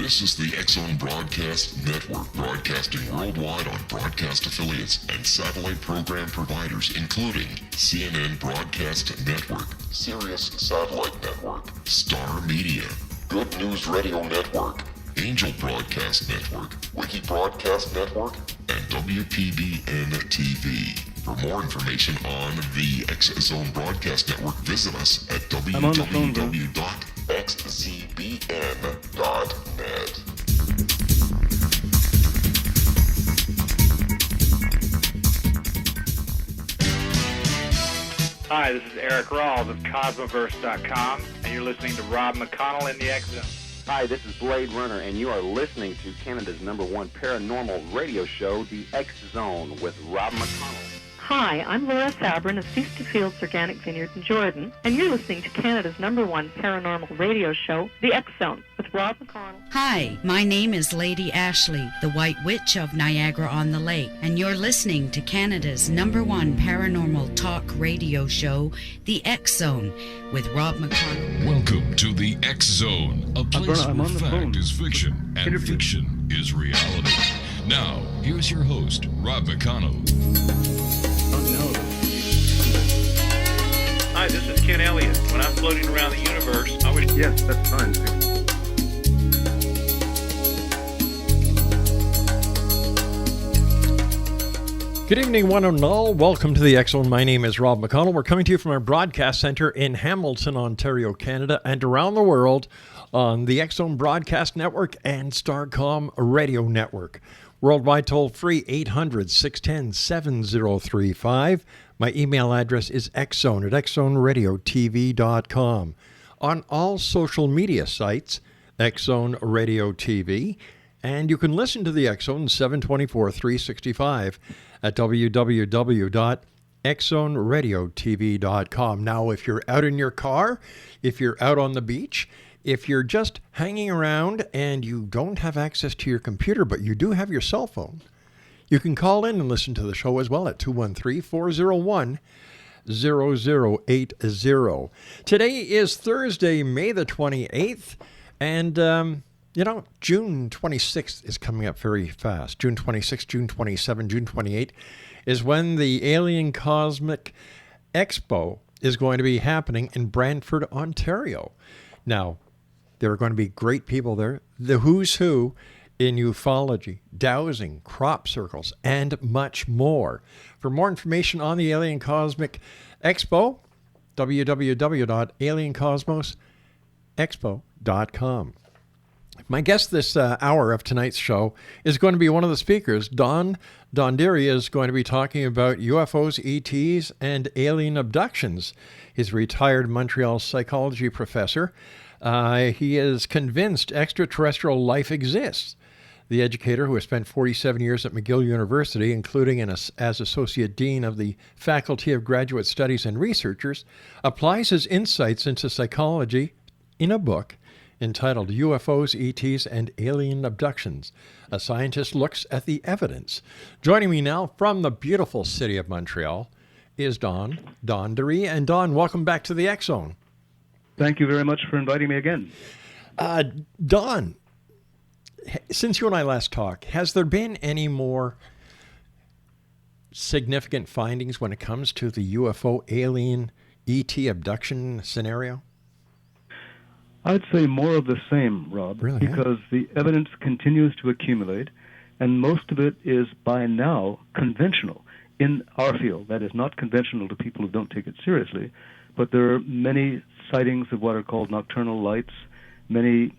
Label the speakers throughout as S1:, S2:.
S1: This is the X-Zone Broadcast Network, broadcasting worldwide on broadcast affiliates and satellite program providers, including CNN Broadcast Network, Sirius Satellite Network, Star Media, Good News Radio Network, Angel Broadcast Network, Wiki Broadcast Network, and WPBN TV. For more information on the X-Zone Broadcast Network, visit us at www.xzbn.net.
S2: Hi, this is Eric Rawls of Cosmoverse.com, and you're listening to Rob McConnell in the X-Zone.
S3: Hi, this is Blade Runner, and you are listening to Canada's #1 paranormal radio show, The X-Zone, with Rob McConnell.
S4: Hi, I'm Laura Sabrin of Feast to Fields Organic Vineyard in Jordan, and you're listening to Canada's #1 paranormal radio show, The X-Zone, with Rob McConnell.
S5: Hi, my name is Lady Ashley, the White Witch of Niagara-on-the-Lake, and you're listening to Canada's #1 paranormal talk radio show, The X-Zone, with Rob McConnell.
S6: Welcome to The X-Zone, a place where fact is fiction and fiction is reality. Now, here's your host, Rob McConnell.
S2: Hi, this is Ken Elliott. When I'm floating around the universe, I wish...
S7: Yes, that's fine.
S8: Good evening, one and all. Welcome to the X-Zone. My name is Rob McConnell. We're coming to you from our broadcast center in Hamilton, Ontario, Canada, and around the world on the X-Zone Broadcast Network and Starcom Radio Network. Worldwide toll-free, 800-610-7035. My email address is xzone at xzoneradiotv.com. On all social media sites, X-Zone Radio TV. And you can listen to the X-Zone 724-365 at www.xzoneradiotv.com. Now, if you're out in your car, if you're out on the beach, if you're just hanging around and you don't have access to your computer, but you do have your cell phone, you can call in and listen to the show as well at 213-401-0080. Today is Thursday, May the 28th, and June 26th is coming up very fast. June 26th, June 27th, June 28th is when the Alien Cosmic Expo is going to be happening in Brantford, Ontario. Now, there are going to be great people there, the who's who in ufology, dowsing, crop circles, and much more. For more information on the Alien Cosmic Expo, www.aliencosmosexpo.com. My guest this hour of tonight's show is going to be one of the speakers. Don Donderi is going to be talking about UFOs, ETs, and alien abductions. He's a retired Montreal psychology professor. He is convinced extraterrestrial life exists. The educator, who has spent 47 years at McGill University, including as Associate Dean of the Faculty of Graduate Studies and Researchers, applies his insights into psychology in a book entitled UFOs, ETs, and Alien Abductions. A scientist looks at the evidence. Joining me now from the beautiful city of Montreal is Don Donderi. And Don, welcome back to the X-Zone.
S7: Thank you very much for inviting me again.
S8: Don, since you and I last talked, has there been any more significant findings when it comes to the UFO alien ET abduction scenario?
S7: I'd say more of the same, Rob,
S8: really,
S7: because the evidence continues to accumulate, and most of it is by now conventional in our field. That is not conventional to people who don't take it seriously, but there are many sightings of what are called nocturnal lights, many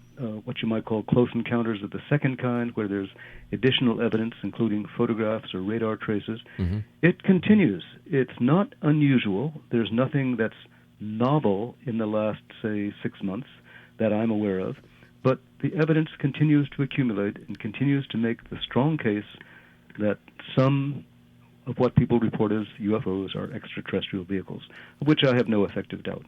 S7: what you might call close encounters of the second kind, where there's additional evidence, including photographs or radar traces. Mm-hmm. It continues. It's not unusual. There's nothing that's novel in the last, say, 6 months that I'm aware of, but the evidence continues to accumulate and continues to make the strong case that some of what people report as UFOs are extraterrestrial vehicles, of which I have no effective doubt.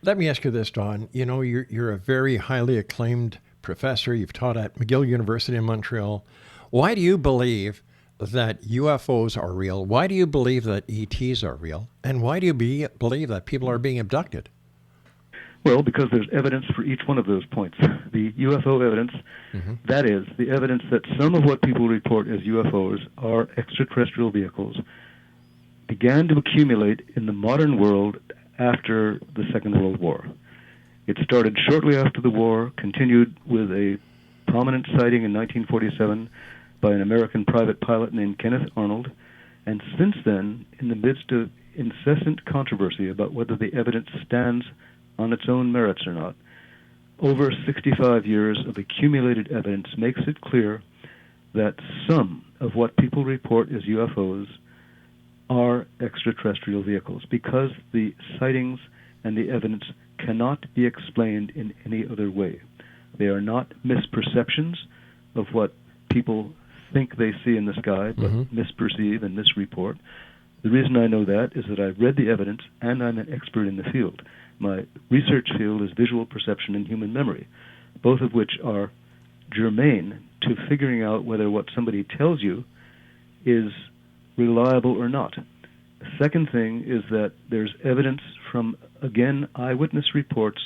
S8: Let me ask you this, Don. You know, you're a very highly acclaimed professor. You've taught at McGill University in Montreal. Why do you believe that UFOs are real? Why do you believe that ETs are real? And why do you believe that people are being abducted?
S7: Well, because there's evidence for each one of those points. The UFO evidence, that is, the evidence that some of what people report as UFOs are extraterrestrial vehicles, began to accumulate in the modern world after the Second World War. It started shortly after the war, continued with a prominent sighting in 1947 by an American private pilot named Kenneth Arnold, and since then, in the midst of incessant controversy about whether the evidence stands on its own merits or not, over 65 years of accumulated evidence makes it clear that some of what people report as UFOs are extraterrestrial vehicles, because the sightings and the evidence cannot be explained in any other way. They are not misperceptions of what people think they see in the sky, but misperceive and misreport. The reason I know that is that I've read the evidence and I'm an expert in the field. My research field is visual perception and human memory, both of which are germane to figuring out whether what somebody tells you is reliable or not. The second thing is that there's evidence from, again, eyewitness reports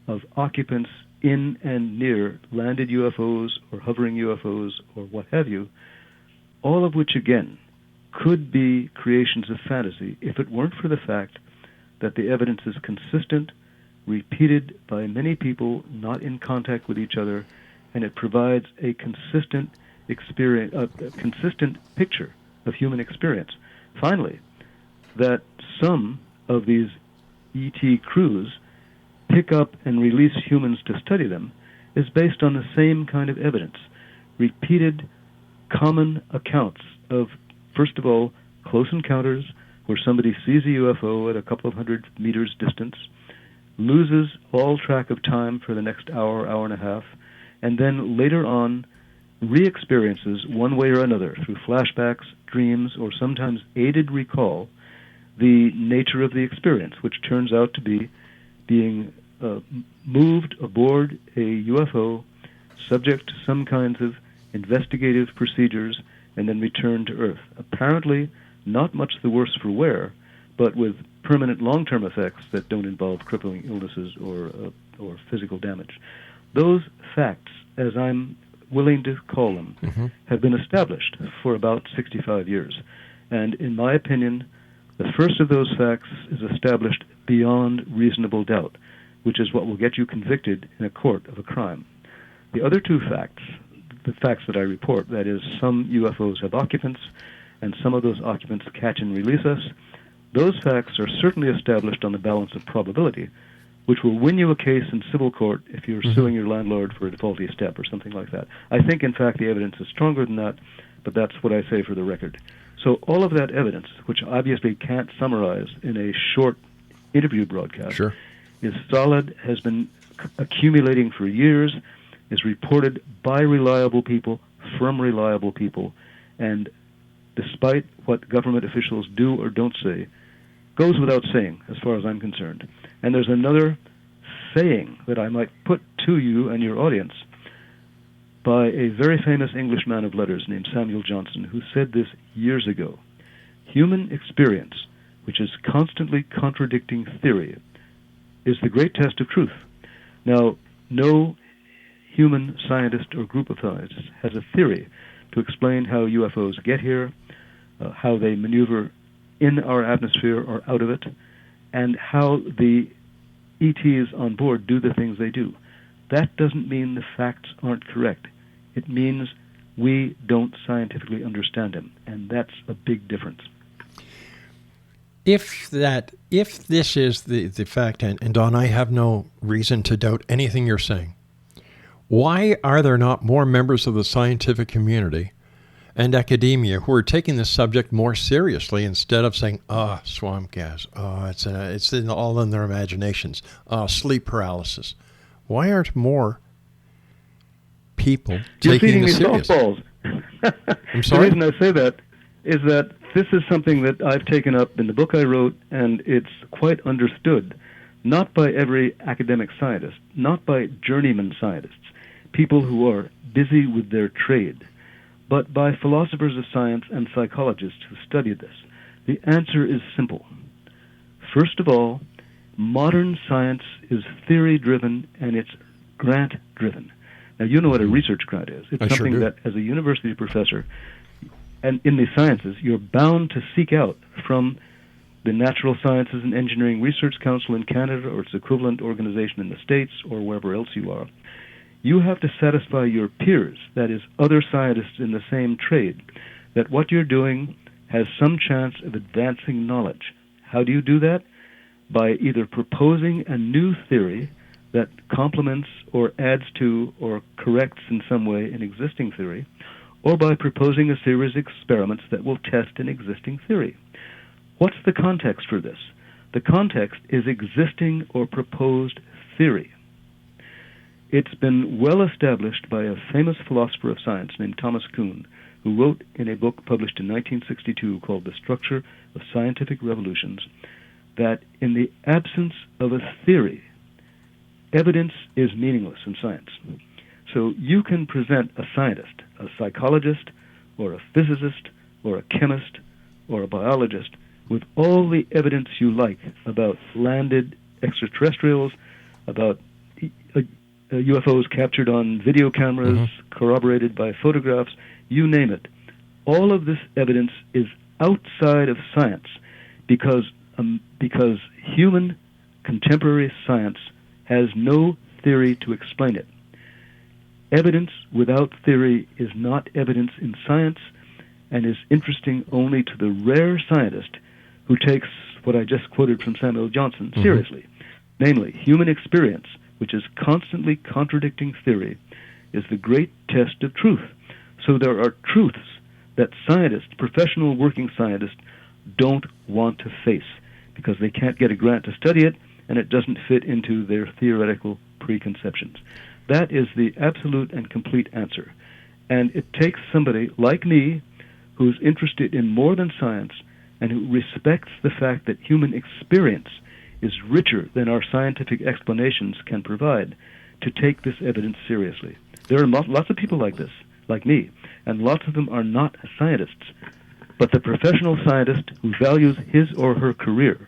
S7: of occupants in and near landed UFOs or hovering UFOs or what have you, all of which, again, could be creations of fantasy if it weren't for the fact that the evidence is consistent, repeated by many people not in contact with each other, and it provides a consistent experience, a consistent picture of human experience. Finally, that some of these ET crews pick up and release humans to study them is based on the same kind of evidence. Repeated, common accounts of, first of all, close encounters where somebody sees a UFO at a couple of 100 meters distance, loses all track of time for the next hour, hour and a half, and then later on re-experiences one way or another through flashbacks, dreams, or sometimes aided recall the nature of the experience, which turns out to be being moved aboard a UFO subject to some kinds of investigative procedures and then returned to Earth. Apparently not much the worse for wear, but with permanent long-term effects that don't involve crippling illnesses or physical damage. Those facts, as I'm willing to call them, have been established for about 65 years. And in my opinion, the first of those facts is established beyond reasonable doubt, which is what will get you convicted in a court of a crime. The other two facts, the facts that I report, that is, some UFOs have occupants, and some of those occupants catch and release us, those facts are certainly established on the balance of probability, which will win you a case in civil court if you're suing your landlord for a faulty step or something like that. I think, in fact, the evidence is stronger than that, but that's what I say for the record. So all of that evidence, which obviously can't summarize in a short interview broadcast, is solid, has been accumulating for years, is reported by reliable people, from reliable people, and despite what government officials do or don't say, goes without saying, as far as I'm concerned. And there's another saying that I might put to you and your audience by a very famous English man of letters named Samuel Johnson, who said this years ago. Human experience, which is constantly contradicting theory, is the great test of truth. Now, no human scientist or group of scientists has a theory to explain how UFOs get here, how they maneuver in our atmosphere or out of it, and how the ETs on board do the things they do. That doesn't mean the facts aren't correct. It means we don't scientifically understand them, and that's a big difference.
S8: If this is the fact, and Don, I have no reason to doubt anything you're saying, why are there not more members of the scientific community and academia who are taking this subject more seriously instead of saying, swamp gas, it's all in their imaginations, sleep paralysis? Why aren't more people taking this seriously?
S7: Softballs.
S8: I'm sorry?
S7: The reason I say that is that this is something that I've taken up in the book I wrote, and it's quite understood, not by every academic scientist, not by journeyman scientists, people who are busy with their trade, but by philosophers of science and psychologists who study this. The answer is simple. First of all, modern science is theory-driven and it's grant-driven. Now, you know what a research grant is. It's something that, as a university professor, and in the sciences, you're bound to seek out from the Natural Sciences and Engineering Research Council in Canada or its equivalent organization in the States or wherever else you are. You have to satisfy your peers, that is, other scientists in the same trade, that what you're doing has some chance of advancing knowledge. How do you do that? By either proposing a new theory that complements or adds to or corrects in some way an existing theory, or by proposing a series of experiments that will test an existing theory. What's the context for this? The context is existing or proposed theory. It's been well established by a famous philosopher of science named Thomas Kuhn, who wrote in a book published in 1962 called The Structure of Scientific Revolutions, that in the absence of a theory, evidence is meaningless in science. So you can present a scientist, a psychologist, or a physicist, or a chemist, or a biologist with all the evidence you like about landed extraterrestrials, about UFOs captured on video cameras, corroborated by photographs, you name it. All of this evidence is outside of science because human contemporary science has no theory to explain it. Evidence without theory is not evidence in science and is interesting only to the rare scientist who takes what I just quoted from Samuel Johnson seriously. Namely, human experience, which is constantly contradicting theory, is the great test of truth. So there are truths that scientists, professional working scientists, don't want to face because they can't get a grant to study it and it doesn't fit into their theoretical preconceptions. That is the absolute and complete answer. And it takes somebody like me who's interested in more than science and who respects the fact that human experience is richer than our scientific explanations can provide to take this evidence seriously. There are lots of people like this, like me, and lots of them are not scientists. But the professional scientist who values his or her career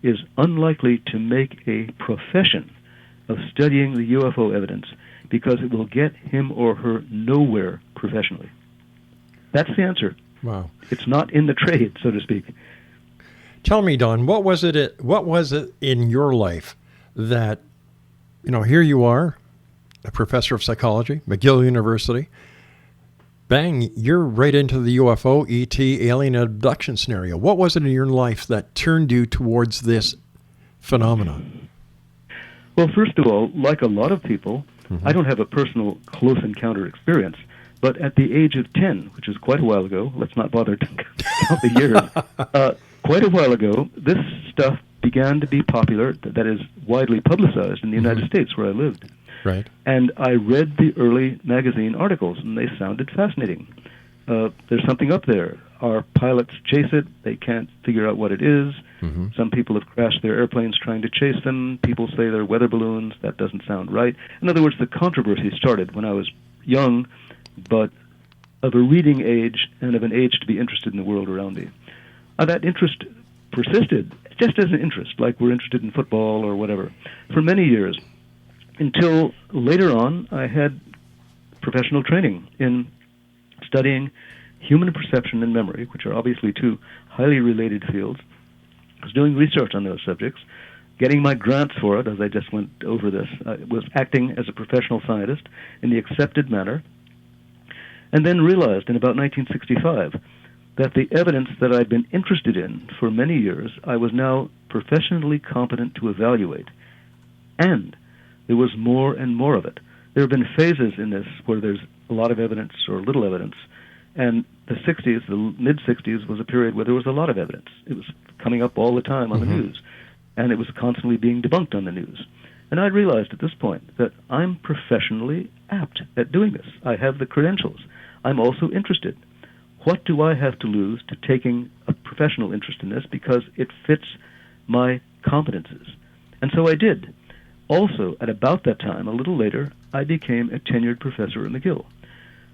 S7: is unlikely to make a profession of studying the UFO evidence because it will get him or her nowhere professionally. That's the answer.
S8: Wow.
S7: It's not in the trade, so to speak.
S8: Tell me, Don, what was it in your life that, here you are, a professor of psychology, McGill University, bang, you're right into the UFO, ET, alien abduction scenario. What was it in your life that turned you towards this phenomenon?
S7: Well, first of all, like a lot of people, I don't have a personal close encounter experience, but at the age of 10, which is quite a while ago, let's not bother to count the years, quite a while ago, this stuff began to be popular, that is, widely publicized in the United States where I lived.
S8: Right.
S7: And I read the early magazine articles, and they sounded fascinating. There's something up there. Our pilots chase it. They can't figure out what it is. Some people have crashed their airplanes trying to chase them. People say they're weather balloons. That doesn't sound right. In other words, the controversy started when I was young, but of a reading age and of an age to be interested in the world around me. That interest persisted, just as an interest, like we're interested in football or whatever, for many years, until later on I had professional training in studying human perception and memory, which are obviously two highly related fields. I was doing research on those subjects, getting my grants for it, as I just went over this. I was acting as a professional scientist in the accepted manner, and then realized in about 1965 that the evidence that I'd been interested in for many years, I was now professionally competent to evaluate. And there was more and more of it. There have been phases in this where there's a lot of evidence or little evidence. And the 60s, the mid-60s, was a period where there was a lot of evidence. It was coming up all the time on the news. And it was constantly being debunked on the news. And I realized at this point that I'm professionally apt at doing this. I have the credentials. I'm also interested. What do I have to lose to taking a professional interest in this because it fits my competences? And so I did. Also, at about that time, a little later, I became a tenured professor at McGill.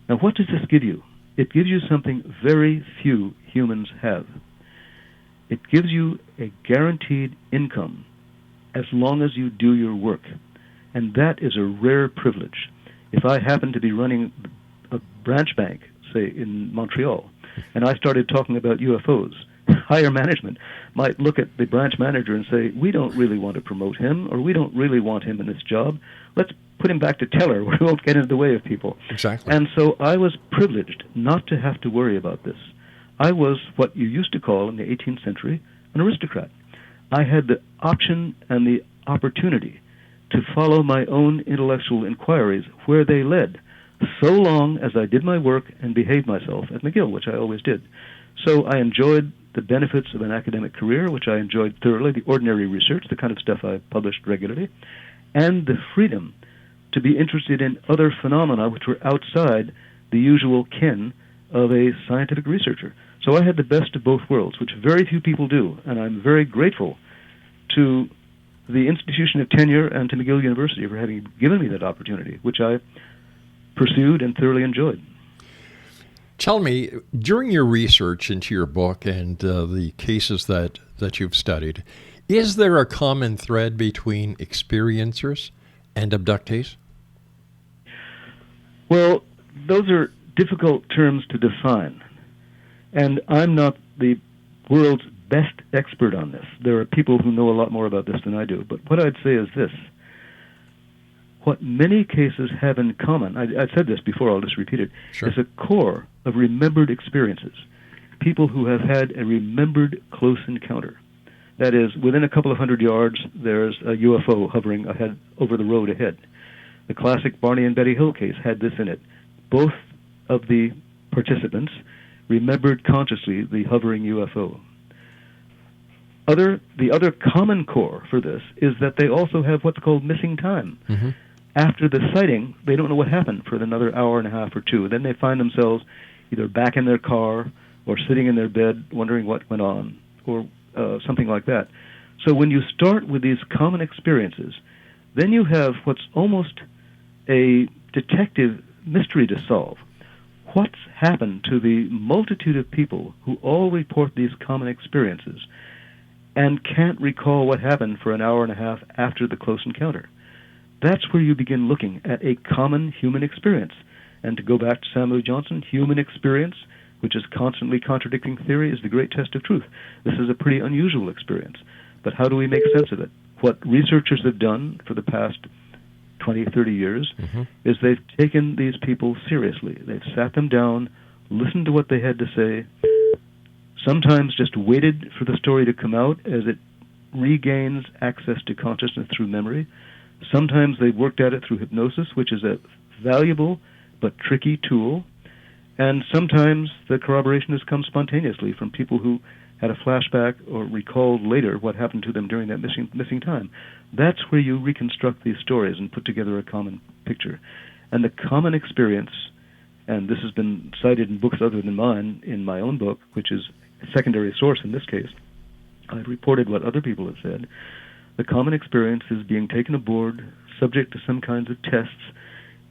S7: Now, what does this give you? It gives you something very few humans have. It gives you a guaranteed income as long as you do your work. And that is a rare privilege. If I happen to be running a branch bank, say in Montreal, and I started talking about UFOs, higher management might look at the branch manager and say, we don't really want to promote him, or we don't really want him in this job. Let's put him back to teller where he won't get into the way of people.
S8: Exactly.
S7: And so I was privileged not to have to worry about this. I was what you used to call in the 18th century an aristocrat. I had the option and the opportunity to follow my own intellectual inquiries where they led, so long as I did my work and behaved myself at McGill, which I always did. So I enjoyed the benefits of an academic career, which I enjoyed thoroughly, the ordinary research, the kind of stuff I published regularly, and the freedom to be interested in other phenomena which were outside the usual ken of a scientific researcher. So I had the best of both worlds, which very few people do, and I'm very grateful to the institution of tenure and to McGill University for having given me that opportunity, which I pursued and thoroughly enjoyed.
S8: Tell me, during your research into your book and the cases that you've studied, is there a common thread between experiencers and abductees?
S7: Well, those are difficult terms to define, and I'm not the world's best expert on this. There are people who know a lot more about this than I do, but what I'd say is this. What many cases have in common, I've said this before, I'll just repeat it,
S8: Sure.
S7: is a core of remembered experiences. People who have had a remembered close encounter. That is, within a couple of 100 yards, there's a UFO hovering ahead over the road ahead. The classic Barney and Betty Hill case had this in it. Both of the participants remembered consciously the hovering UFO. The other common core for this is that they also have what's called missing time.
S8: Mm-hmm.
S7: After the sighting, they don't know what happened for another hour and a half or two. Then they find themselves either back in their car or sitting in their bed wondering what went on, or something like that. So when you start with these common experiences, then you have what's almost a detective mystery to solve. What's happened to the multitude of people who all report these common experiences and can't recall what happened for an hour and a half after the close encounter? That's where you begin looking at a common human experience. And to go back to Samuel Johnson, human experience, which is constantly contradicting theory, is the great test of truth. This is a pretty unusual experience. But how do we make sense of it? What researchers have done for the past 20, 30 years is they've taken these people seriously. They've sat them down, listened to what they had to say, sometimes just waited for the story to come out as it regains access to consciousness through memory. Sometimes they've worked at it through hypnosis, which is a valuable but tricky tool. And sometimes the corroboration has come spontaneously from people who had a flashback or recalled later what happened to them during that missing time. That's where you reconstruct these stories and put together a common picture. And the common experience, and this has been cited in books other than mine, in my own book, which is a secondary source in this case, I've reported what other people have said. The common experience is being taken aboard, subject to some kinds of tests,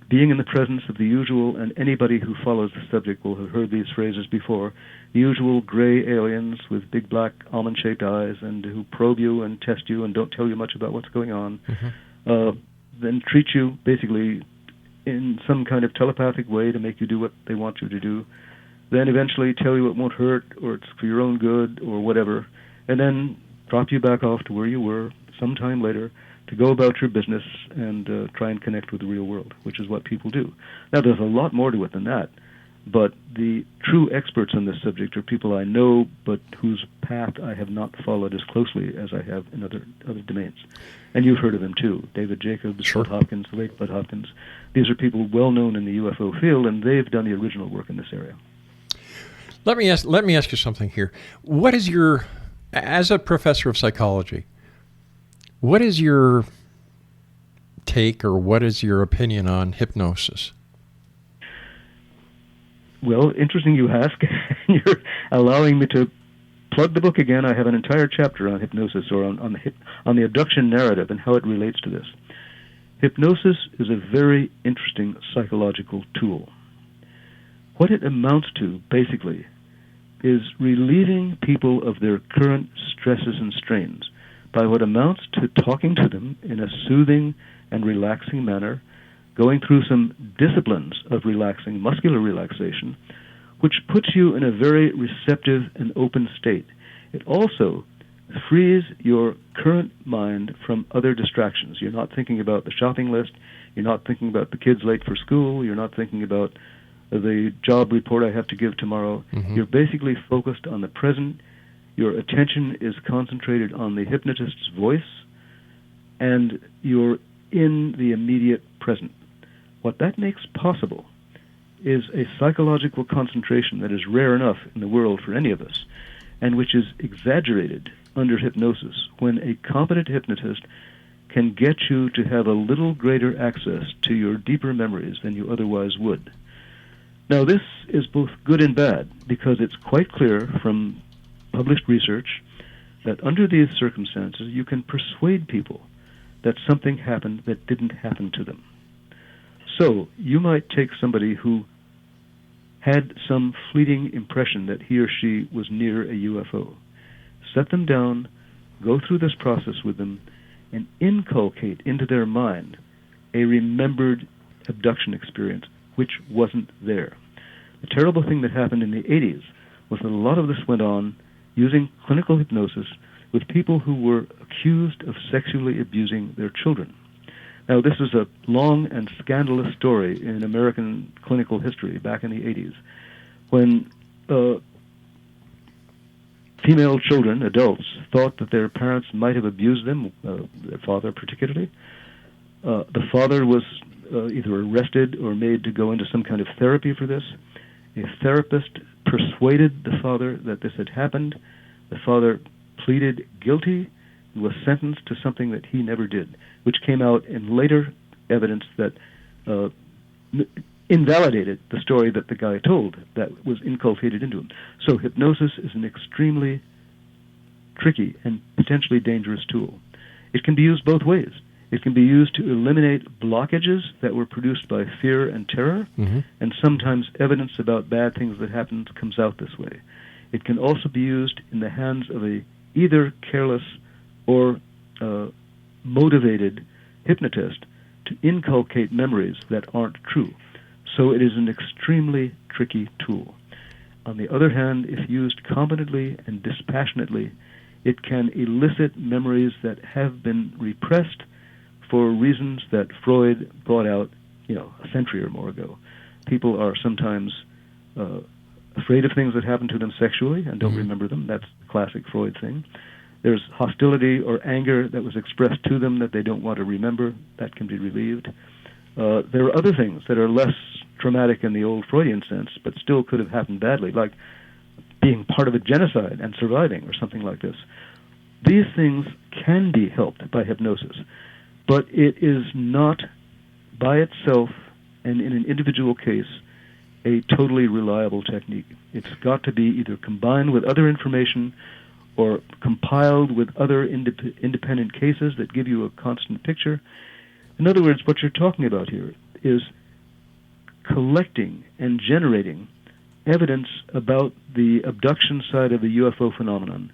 S7: being in the presence of the usual, and anybody who follows the subject will have heard these phrases before, the usual gray aliens with big black almond-shaped eyes and who probe you and test you and don't tell you much about what's going on, then treat you basically in some kind of telepathic way to make you do what they want you to do, then eventually tell you it won't hurt or it's for your own good or whatever, and then drop you back off to where you were sometime later to go about your business and try and connect with the real world, which is what people do. Now, there's a lot more to it than that, but the true experts on this subject are people I know, but whose path I have not followed as closely as I have in other domains. And you've heard of them, too. David Jacobs,
S8: Sure.
S7: Bud Hopkins, the late Bud Hopkins. These are people well known in the UFO field, and they've done the original work in this area.
S8: Let me ask you something here. What is your, as a professor of psychology, what is your take or what is your opinion on hypnosis?
S7: Well, interesting you ask. You're allowing me to plug the book again. I have an entire chapter on hypnosis, or on the abduction narrative and how it relates to this. Hypnosis is a very interesting psychological tool. What it amounts to, basically, is relieving people of their current stresses and strains by what amounts to talking to them in a soothing and relaxing manner, going through some disciplines of relaxing, muscular relaxation, which puts you in a very receptive and open state. It also frees your current mind from other distractions. You're not thinking about the shopping list. You're not thinking about the kids late for school. You're not thinking about the job report I have to give tomorrow. Mm-hmm. You're basically focused on the present. Your attention is concentrated on the hypnotist's voice, and you're in the immediate present. What that makes possible is a psychological concentration that is rare enough in the world for any of us, and which is exaggerated under hypnosis when a competent hypnotist can get you to have a little greater access to your deeper memories than you otherwise would. Now, this is both good and bad, because it's quite clear from published research that under these circumstances you can persuade people that something happened that didn't happen to them. So, you might take somebody who had some fleeting impression that he or she was near a UFO, set them down, go through this process with them, and inculcate into their mind a remembered abduction experience which wasn't there. The terrible thing that happened in the 80s was that a lot of this went on using clinical hypnosis with people who were accused of sexually abusing their children. Now, this is a long and scandalous story in American clinical history back in the 80s, when female children, adults, thought that their parents might have abused them, their father particularly. The father was either arrested or made to go into some kind of therapy for this. A therapist persuaded the father that this had happened. The father pleaded guilty and was sentenced to something that he never did, which came out in later evidence that invalidated the story that the guy told that was inculcated into him. So hypnosis is an extremely tricky and potentially dangerous tool. It can be used both ways. It can be used to eliminate blockages that were produced by fear and terror, mm-hmm. and sometimes evidence about bad things that happened comes out this way. It can also be used in the hands of a either careless or motivated hypnotist to inculcate memories that aren't true. So it is an extremely tricky tool. On the other hand, if used competently and dispassionately, it can elicit memories that have been repressed for reasons that Freud brought out, a century or more ago. People are sometimes afraid of things that happen to them sexually and don't mm-hmm. remember them. That's the classic Freud thing. There's hostility or anger that was expressed to them that they don't want to remember. That can be relieved. There are other things that are less traumatic in the old Freudian sense, but still could have happened badly, like being part of a genocide and surviving or something like this. These things can be helped by hypnosis, but it is not by itself and in an individual case a totally reliable technique. It's got to be either combined with other information or compiled with other independent cases that give you a constant picture. In other words, what you're talking about here is collecting and generating evidence about the abduction side of the UFO phenomenon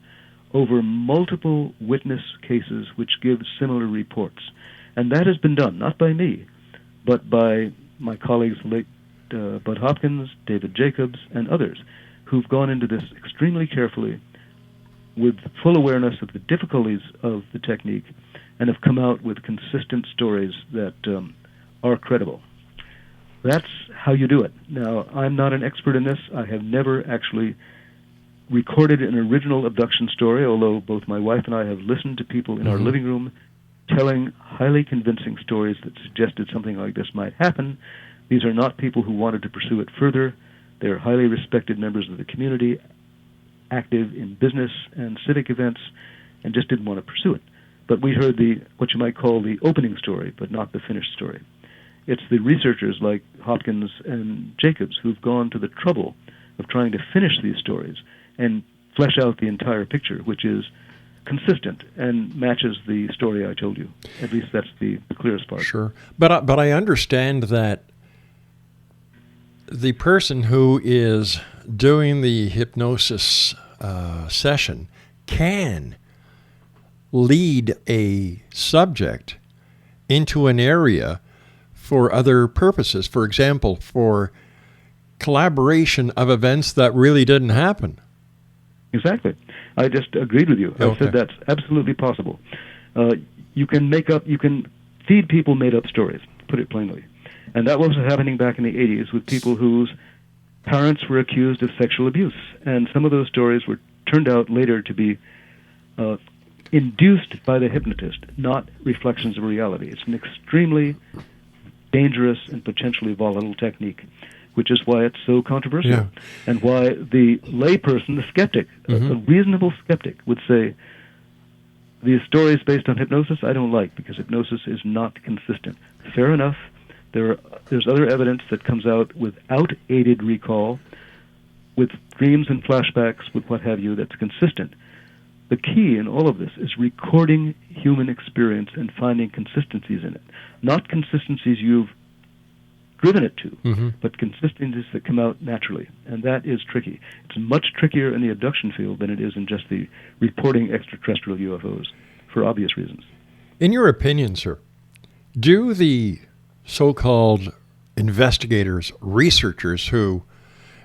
S7: over multiple witness cases which give similar reports. And that has been done, not by me, but by my colleagues, late Bud Hopkins, David Jacobs, and others, who've gone into this extremely carefully with full awareness of the difficulties of the technique and have come out with consistent stories that are credible. That's how you do it. Now, I'm not an expert in this. I have never actually recorded an original abduction story, although both my wife and I have listened to people in mm-hmm. our living room telling highly convincing stories that suggested something like this might happen. These are not people who wanted to pursue it further. They're highly respected members of the community, active in business and civic events, and just didn't want to pursue it. But we heard what you might call the opening story, but not the finished story. It's the researchers like Hopkins and Jacobs who've gone to the trouble of trying to finish these stories and flesh out the entire picture, which is consistent and matches the story I told you. At least that's the clearest part.
S8: Sure. But I understand that the person who is doing the hypnosis session can lead a subject into an area for other purposes. For example, for collaboration of events that really didn't happen.
S7: Exactly. I just agreed with you. I said that's absolutely possible. You can feed people made-up stories, put it plainly. And that was happening back in the 80s with people whose parents were accused of sexual abuse. And some of those stories turned out later to be induced by the hypnotist, not reflections of reality. It's an extremely dangerous and potentially volatile technique, which is why it's so controversial, and why the layperson, the skeptic, a reasonable skeptic, would say, these stories based on hypnosis I don't like, because hypnosis is not consistent. Fair enough. There's other evidence that comes out without aided recall, with dreams and flashbacks, with what have you, that's consistent. The key in all of this is recording human experience and finding consistencies in it. Not consistencies you've driven it to, but consistencies that come out naturally. And that is tricky. It's much trickier in the abduction field than it is in just the reporting extraterrestrial UFOs, for obvious reasons.
S8: In your opinion, sir, do the so-called investigators, researchers who,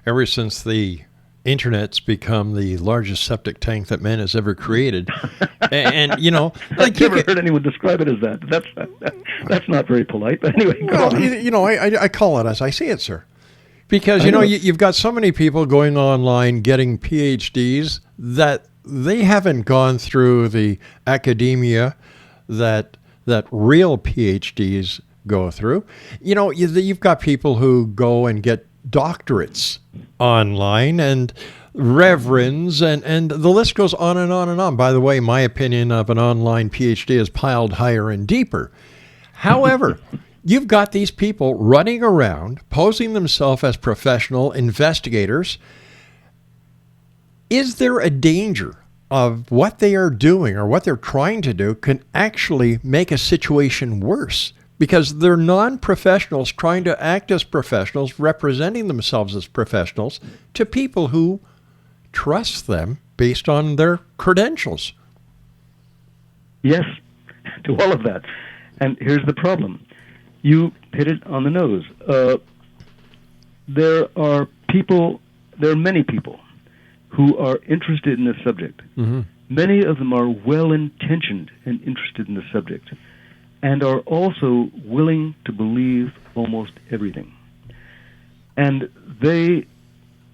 S8: ever since the Internet's become the largest septic tank that man has ever created, and you know,
S7: I've never heard anyone describe it as that. That's not very polite. But anyway, go on.
S8: You know, I call it as I see it, sir, because you've got so many people going online getting PhDs that they haven't gone through the academia that real PhDs go through. You know, you've got people who go and get doctorates online and reverends and the list goes on and on and on. By the way, my opinion of an online PhD is piled higher and deeper. However, you've got these people running around posing themselves as professional investigators. Is there a danger of what they are doing or what they're trying to do can actually make a situation worse? Because they're non-professionals trying to act as professionals, representing themselves as professionals to people who trust them based on their credentials.
S7: Yes, to all of that. And here's the problem. You hit it on the nose. There are many people who are interested in this subject. Many of them are well-intentioned and interested in the subject, and are also willing to believe almost everything. And they,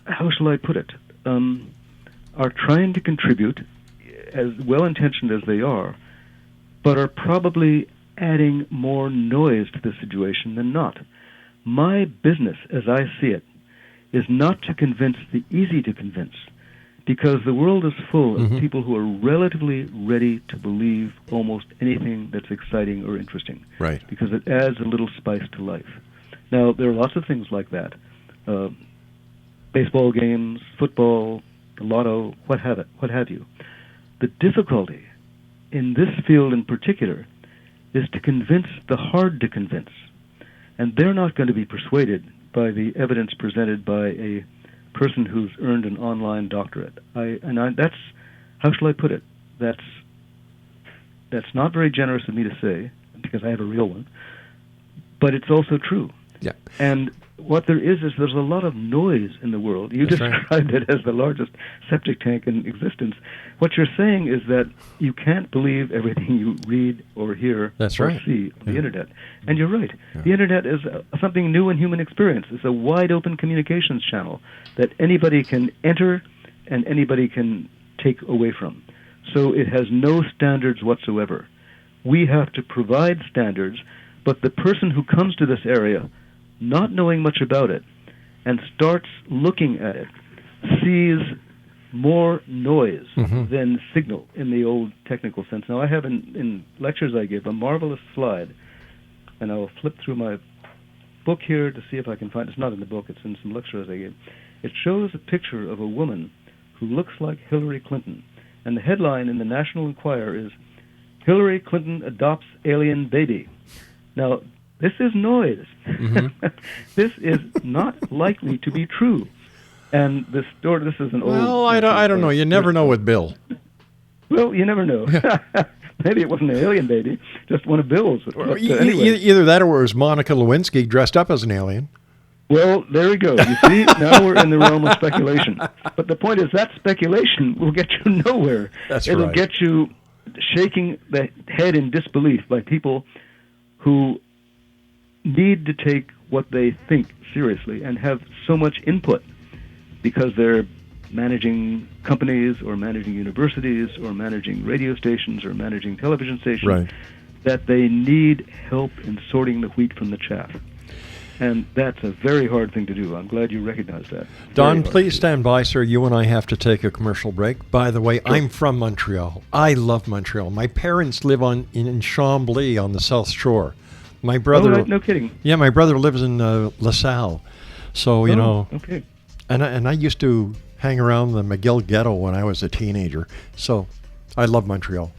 S7: how shall I put it, are trying to contribute, as well-intentioned as they are, but are probably adding more noise to the situation than not. My business, as I see it, is not to convince the easy to convince, because the world is full of people who are relatively ready to believe almost anything that's exciting or interesting.
S8: Right.
S7: Because it adds a little spice to life. Now, there are lots of things like that. Baseball games, football, the lotto, what have you. The difficulty in this field in particular is to convince the hard to convince. And they're not going to be persuaded by the evidence presented by a person who's earned an online doctorate. That's, how shall I put it? That's not very generous of me to say, because I have a real one, but it's also true.
S8: Yeah.
S7: And what there's a lot of noise in the world. You described it as the largest septic tank in existence. What you're saying is that you can't believe everything you read or hear or see on the Internet. And you're right. Yeah. The Internet is something new in human experience. It's a wide-open communications channel that anybody can enter and anybody can take away from. So it has no standards whatsoever. We have to provide standards, but the person who comes to this area not knowing much about it and starts looking at it sees more noise than signal in the old technical sense. Now, I have in lectures I give a marvelous slide, and I'll flip through my book here to see if I can find it. It's not in the book, it's in some lectures I gave. It shows a picture of a woman who looks like Hillary Clinton, and the headline in the National Enquirer is, "Hillary Clinton adopts alien baby." Now, this is noise. This is not likely to be true. And this is an old...
S8: Well, I don't know. You never know with Bill.
S7: Well, you never know. Maybe it wasn't an alien baby, just one of Bill's. But, anyway.
S8: Either that or it was Monica Lewinsky dressed up as an alien.
S7: Well, there we go. You see, now we're in the realm of speculation. But the point is that speculation will get you nowhere. It'll get you shaking the head in disbelief by people who need to take what they think seriously and have so much input because they're managing companies or managing universities or managing radio stations or managing television stations, that they need help in sorting the wheat from the chaff. And that's a very hard thing to do. I'm glad you recognize that.
S8: Don, please stand by, sir. You and I have to take a commercial break. By the way, sure. I'm from Montreal. I love Montreal. My parents live in Chambly on the South Shore. My brother...
S7: no kidding.
S8: Yeah, my brother lives in LaSalle. So, you know...
S7: Okay.
S8: And I used to hang around the McGill ghetto when I was a teenager. So I love Montreal.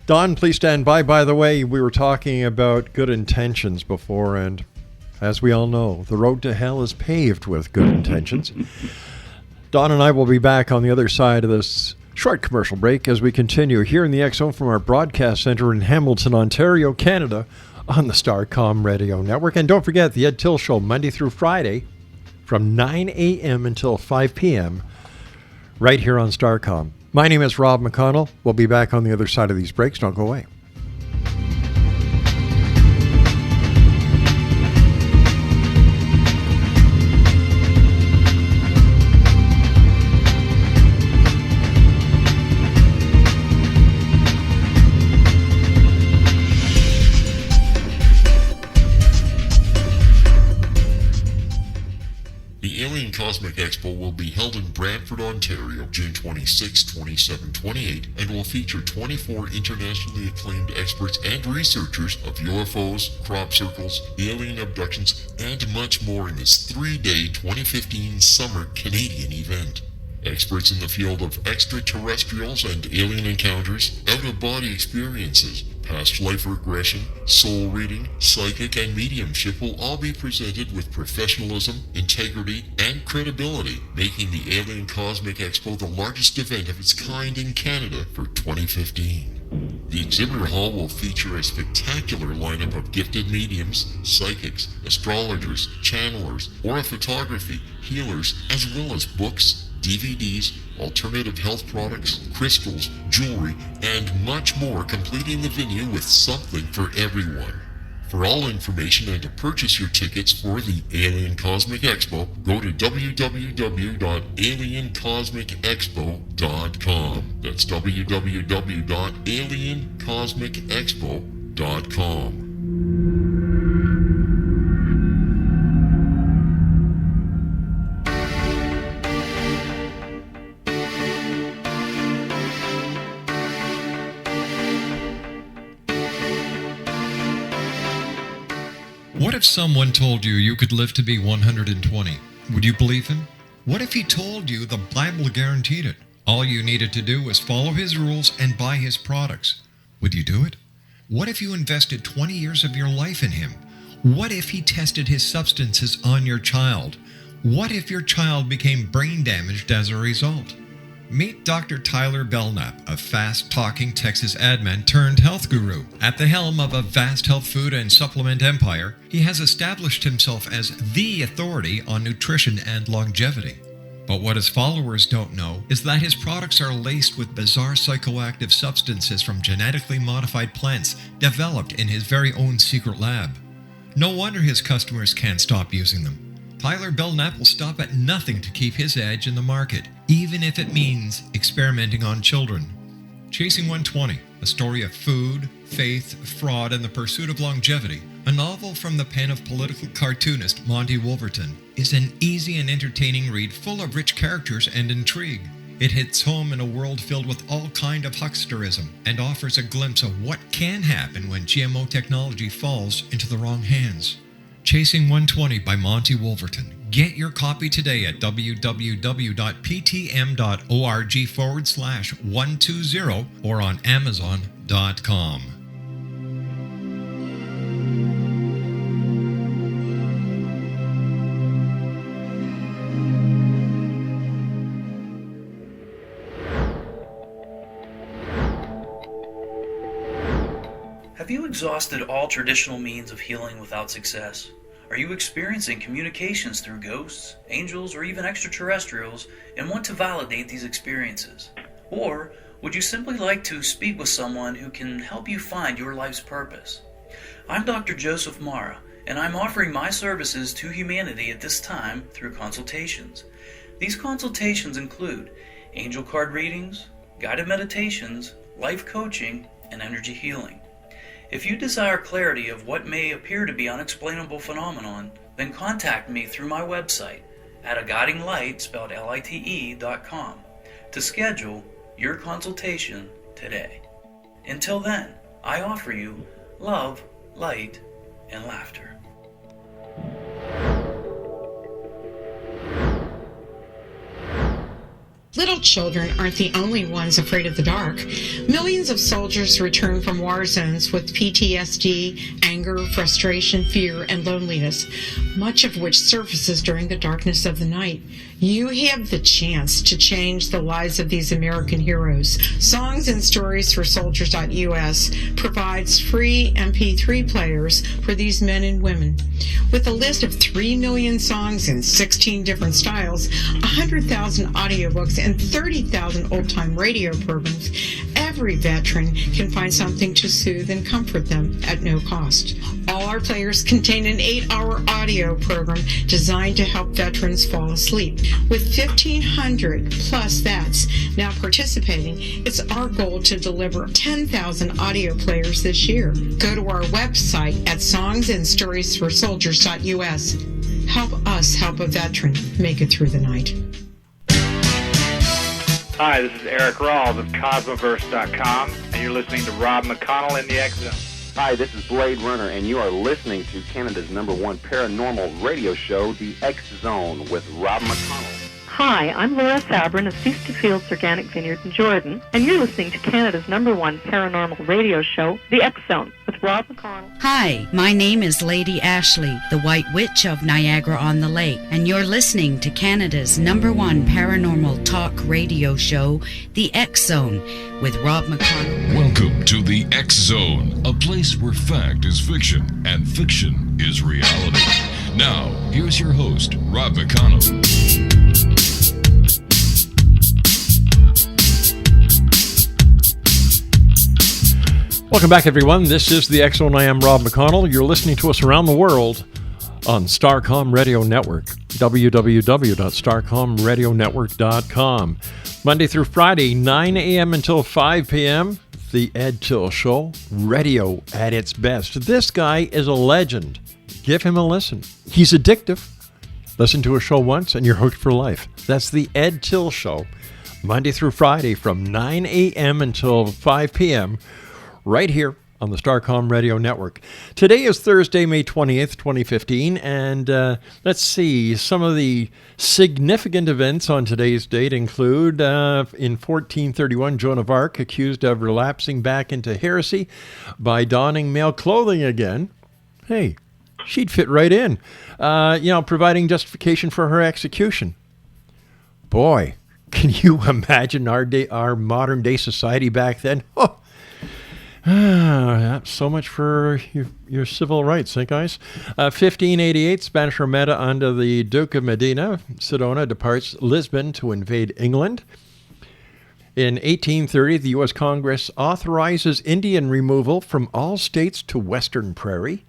S8: Don, please stand by. By the way, we were talking about good intentions before, and as we all know, the road to hell is paved with good intentions. Don and I will be back on the other side of this short commercial break as we continue here in the X Zone from our broadcast center in Hamilton, Ontario, Canada, on the Starcom Radio Network. And don't forget the Ed Till Show, Monday through Friday, from 9 a.m. until 5 p.m., right here on Starcom. My name is Rob McConnell. We'll be back on the other side of these breaks. Don't go away.
S1: Cosmic Expo will be held in Brantford, Ontario, June 26, 27, 28, and will feature 24 internationally acclaimed experts and researchers of UFOs, crop circles, alien abductions, and much more in this 3-day 2015 summer Canadian event. Experts in the field of extraterrestrials and alien encounters, out-of-body experiences, past life regression, soul reading, psychic, and mediumship will all be presented with professionalism, integrity, and credibility, making the Alien Cosmic Expo the largest event of its kind in Canada for 2015. The exhibitor hall will feature a spectacular lineup of gifted mediums, psychics, astrologers, channelers, aura photography, healers, as well as books, DVDs, alternative health products, crystals, jewelry, and much more, completing the venue with something for everyone. For all information and to purchase your tickets for the Alien Cosmic Expo, go to www.aliencosmicexpo.com. That's www.aliencosmicexpo.com.
S9: What if someone told you you could live to be 120? Would you believe him? What if he told you the Bible guaranteed it? All you needed to do was follow his rules and buy his products. Would you do it? What if you invested 20 years of your life in him? What if he tested his substances on your child? What if your child became brain damaged as a result? Meet Dr. Tyler Belknap, a fast-talking Texas admin turned health guru. At the helm of a vast health food and supplement empire, he has established himself as the authority on nutrition and longevity. But what his followers don't know is that his products are laced with bizarre psychoactive substances from genetically modified plants developed in his very own secret lab. No wonder his customers can't stop using them. Tyler Belknap will stop at nothing to keep his edge in the market, even if it means experimenting on children. Chasing 120, a story of food, faith, fraud, and the pursuit of longevity, a novel from the pen of political cartoonist Monty Wolverton, is an easy and entertaining read full of rich characters and intrigue. It hits home in a world filled with all kind of hucksterism and offers a glimpse of what can happen when GMO technology falls into the wrong hands. Chasing 120 by Monty Wolverton. Get your copy today at www.ptm.org/120 or on Amazon.com.
S10: you exhausted all traditional means of healing without success? Are you experiencing communications through ghosts, angels, or even extraterrestrials and want to validate these experiences? Or would you simply like to speak with someone who can help you find your life's purpose? I'm Dr. Joseph Mara, and I'm offering my services to humanity at this time through consultations. These consultations include angel card readings, guided meditations, life coaching, and energy healing. If you desire clarity of what may appear to be unexplainable phenomenon, then contact me through my website at aguidinglight, spelled LITE.com, to schedule your consultation today. Until then, I offer you love, light, and laughter.
S11: Little children aren't the only ones afraid of the dark. Millions of soldiers return from war zones with PTSD, anger, frustration, fear, and loneliness, much of which surfaces during the darkness of the night. You have the chance to change the lives of these American heroes. Songs and Stories for Soldiers.us provides free MP3 players for these men and women. With a list of 3 million songs in 16 different styles, 100,000 audiobooks, and 30,000 old-time radio programs, every veteran can find something to soothe and comfort them at no cost. All our players contain an 8-hour audio program designed to help veterans fall asleep. With 1,500 plus vets now participating, it's our goal to deliver 10,000 audio players this year. Go to our website at songsandstoriesforsoldiers.us. Help us help a veteran make it through the night.
S2: Hi, this is Eric Rawls of Cosmoverse.com, and you're listening to Rob McConnell in the X-Zone.
S3: Hi, this is Blade Runner, and you are listening to Canada's #1 paranormal radio show, The X-Zone, with Rob McConnell.
S4: Hi, I'm Laura Sabrin of Sister Fields Organic Vineyard in Jordan, and you're listening to Canada's #1 paranormal radio show, The X-Zone, with Rob McConnell.
S5: Hi, my name is Lady Ashley, the White Witch of Niagara-on-the-Lake, and you're listening to Canada's #1 paranormal talk radio show, The X-Zone, with Rob McConnell.
S6: Welcome to The X-Zone, a place where fact is fiction and fiction is reality. Now, here's your host, Rob McConnell.
S8: Welcome back, everyone. This is the X-Zone. I am Rob McConnell. You're listening to us around the world on Starcom Radio Network, www.starcomradionetwork.com. Monday through Friday, 9 a.m. until 5 p.m., The Ed Till Show, radio at its best. This guy is a legend. Give him a listen. He's addictive. Listen to a show once and you're hooked for life. That's The Ed Till Show, Monday through Friday from 9 a.m. until 5 p.m., right here on the Starcom Radio Network. Today is Thursday, May 20th, 2015, and let's see, some of the significant events on today's date include, in 1431, Joan of Arc accused of relapsing back into heresy by donning male clothing again. Hey, she'd fit right in. Providing justification for her execution. Boy, can you imagine our modern day society back then? Oh, so much for your civil rights, eh, guys? 1588, Spanish Armada under the Duke of Medina Sidonia departs Lisbon to invade England. In 1830, the U.S. Congress authorizes Indian removal from all states to Western Prairie.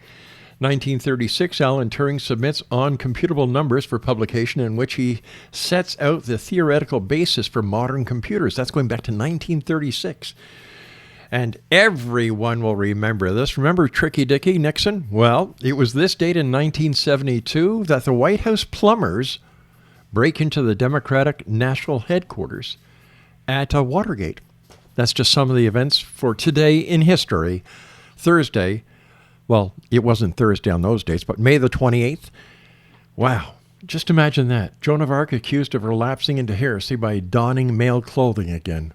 S8: 1936, Alan Turing submits On Computable Numbers for publication, in which he sets out the theoretical basis for modern computers. That's going back to 1936. And everyone will remember this. Remember Tricky Dicky Nixon? Well, it was this date in 1972 that the White House plumbers break into the Democratic National Headquarters at Watergate. That's just some of the events for today in history. Thursday, well, it wasn't Thursday on those dates, but May the 28th. Wow, just imagine that. Joan of Arc accused of relapsing into heresy by donning male clothing again.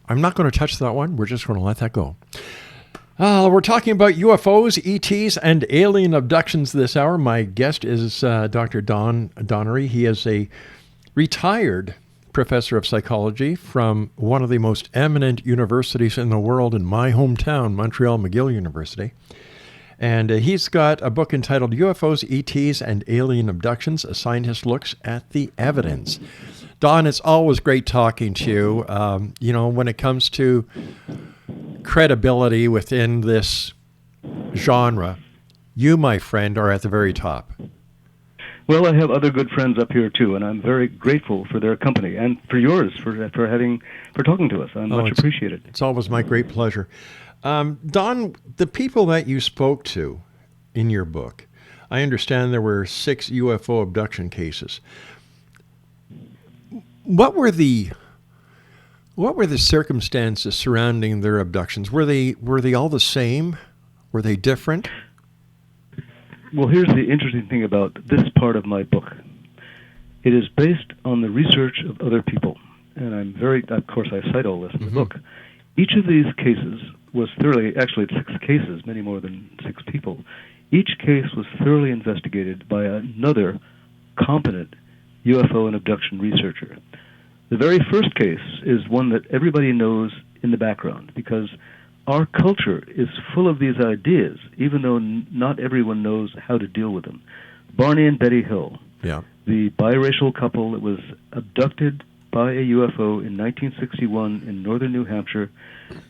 S8: I'm not going to touch that one. We're just going to let that go. We're talking about UFOs, ETs, and alien abductions this hour. My guest is Dr. Don Crosbie. He is a retired professor of psychology from one of the most eminent universities in the world in my hometown, Montreal, McGill University. And he's got a book entitled UFOs, ETs, and Alien Abductions, A Scientist Looks at the Evidence. Don, it's always great talking to you. You know, when it comes to credibility within this genre, you, my friend, are at the very top.
S7: Well, I have other good friends up here too, and I'm very grateful for their company and for yours for talking to us. I much appreciate it.
S8: It's always my great pleasure. Don, the people that you spoke to in your book, I understand there were 6 UFO abduction cases. What were the circumstances surrounding their abductions? Were they all the same? Were they different?
S7: Well, here's the interesting thing about this part of my book. It is based on the research of other people, and of course I cite all this in the book. Each of these cases was actually 6 cases, many more than 6 people. Each case was thoroughly investigated by another competent UFO and abduction researcher. The very first case is one that everybody knows in the background, because our culture is full of these ideas, even though not everyone knows how to deal with them. Barney and Betty Hill, the biracial couple that was abducted by a UFO in 1961 in northern New Hampshire,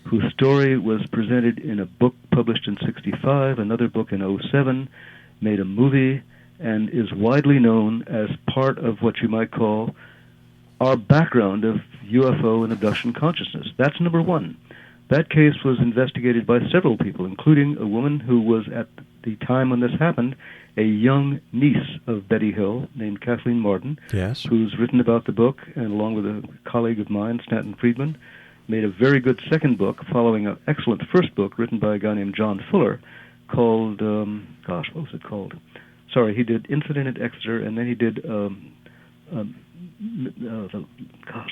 S7: whose story was presented in a book published in 65, another book in 07, made a movie, and is widely known as part of what you might call our background of UFO and abduction consciousness. That's number one. That case was investigated by several people, including a woman who was, at the time when this happened, a young niece of Betty Hill named Kathleen Martin, who's written about the book, and along with a colleague of mine, Stanton Friedman, made a very good second book following an excellent first book written by a guy named John Fuller called, what was it called? Sorry, he did Incident at Exeter, and then he did,